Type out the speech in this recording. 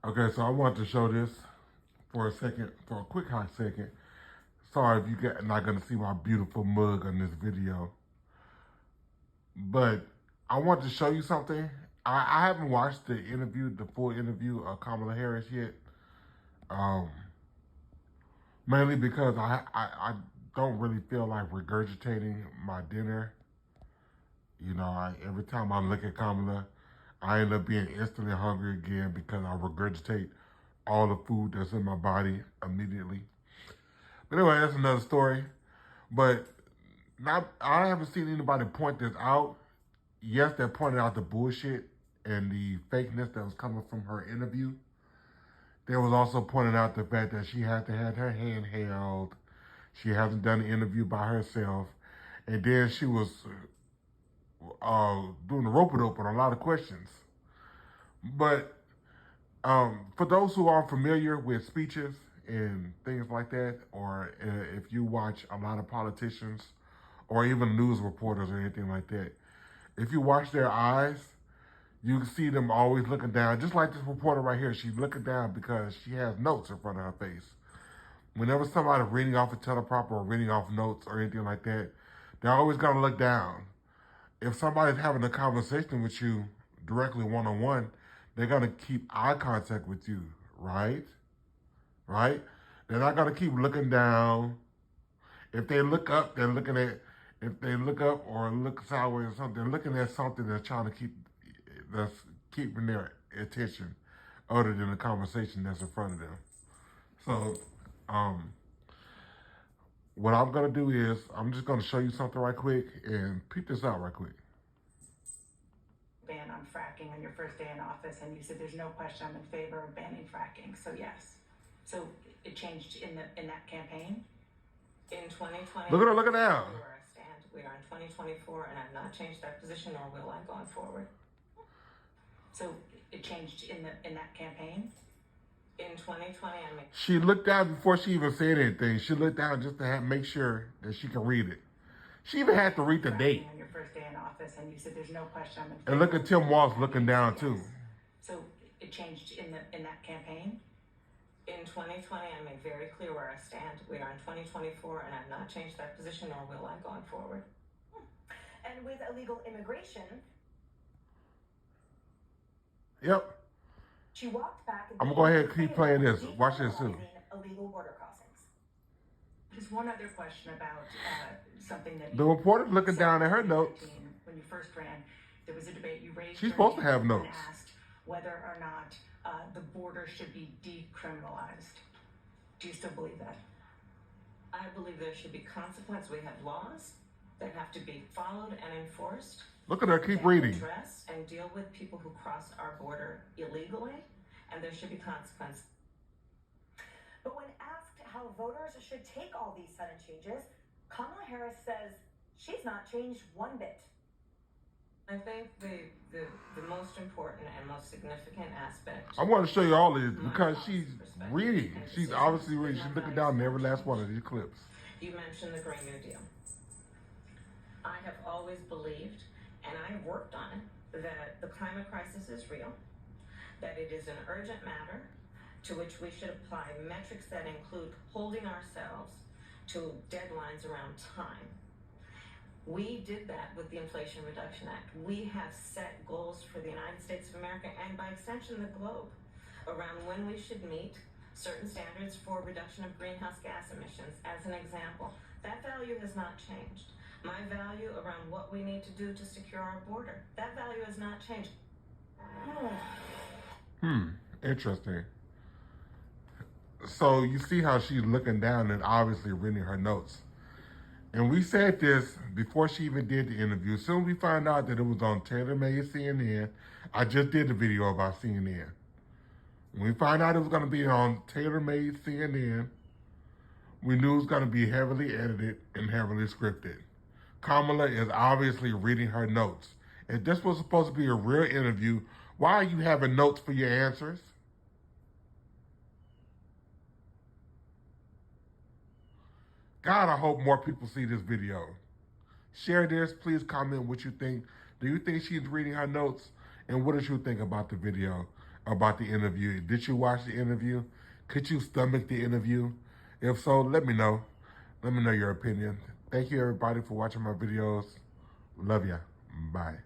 Okay, so I want to show this for a second, for a quick hot second. Sorry if you get not gonna see my beautiful mug on this video, but I want to show you something. I haven't watched the full interview of Kamala Harris yet. Um, Mainly because I don't really feel like regurgitating my dinner. You know, every time I look at Kamala, I end up being instantly hungry again because I regurgitate all the food that's in my body immediately. But anyway, that's another story. But I haven't seen anybody point this out. Yes, they pointed out the bullshit and the fakeness that was coming from her interview. They was also pointing out the fact that she had to have her hand held. She hasn't done the interview by herself. And then she was doing the rope-a-dope on a lot of questions. But for those who aren't familiar with speeches and things like that, or if you watch a lot of politicians or even news reporters or anything like that, if you watch their eyes, you can see them always looking down. Just like this reporter right here, she's looking down because she has notes in front of her face. Whenever somebody's reading off a teleprompter or reading off notes or anything like that, they're always going to look down. If somebody's having a conversation with you directly one-on-one, they're going to keep eye contact with you, right? Right? They're not going to keep looking down. If they look up, if they look up or look sideways or something, they're looking at something that's keeping their attention other than the conversation that's in front of them. So, what I'm going to do is I'm just going to show you something right quick and peep this out right quick. Ban on fracking on your first day in office, and you said there's no question I'm in favor of banning fracking. So yes. So it changed in that campaign? In 2020. Look at her, look at now. Where I stand. We are in 2024, and I've not changed that position, nor will I going forward. So it changed in that campaign? In 2020, She looked down before she even said anything. She looked down just to make sure that she can read it. She even had to read the date. On your first day in office, and you said there's no question I'm in favor. And look at Tim Walz looking down too. So it changed in that campaign? In 2020, I made very clear where I stand. We are in 2024, and I've not changed that position, nor will I going forward. And with illegal immigration. Yep. She walked back. I'm gonna go ahead and keep playing this. Watch this too. Illegal border crossings. Just one other question about something that the reporter's looking down at her notes. When you first ran, there was a debate. You raised. She's supposed to have notes. And asked whether or not the border should be decriminalized. Do you still believe that? I believe there should be consequence. We have laws that have to be followed and enforced. Look at her, keep reading. Address and deal with people who cross our border illegally, and there should be consequence. But when asked how voters should take all these sudden changes, Kamala Harris says she's not changed one bit. I think the most important and most significant aspect. I want to show you all of this because she's reading. She's obviously reading. She's looking down at every last one of these clips. You mentioned the Green New Deal. I have always believed, and I have worked on it, that the climate crisis is real, that it is an urgent matter to which we should apply metrics that include holding ourselves to deadlines around time. We did that with the Inflation Reduction Act. We have set goals for the United States of America and by extension the globe around when we should meet certain standards for reduction of greenhouse gas emissions. As an example, that value has not changed. My value around what we need to do to secure our border, that value has not changed. Interesting. So you see how she's looking down and obviously reading her notes. And we said this before she even did the interview. As soon as we found out that it was on tailor-made CNN, I just did the video about CNN. When we found out it was going to be on tailor-made CNN, we knew it was going to be heavily edited and heavily scripted. Kamala is obviously reading her notes. If this was supposed to be a real interview, why are you having notes for your answers? God, I hope more people see this video. Share this. Please comment what you think. Do you think she's reading her notes? And what did you think about the video? about the interview. Did you watch the interview? Could you stomach the interview? If so, let me know. Let me know your opinion. Thank you, everybody, for watching my videos. Love ya. Bye.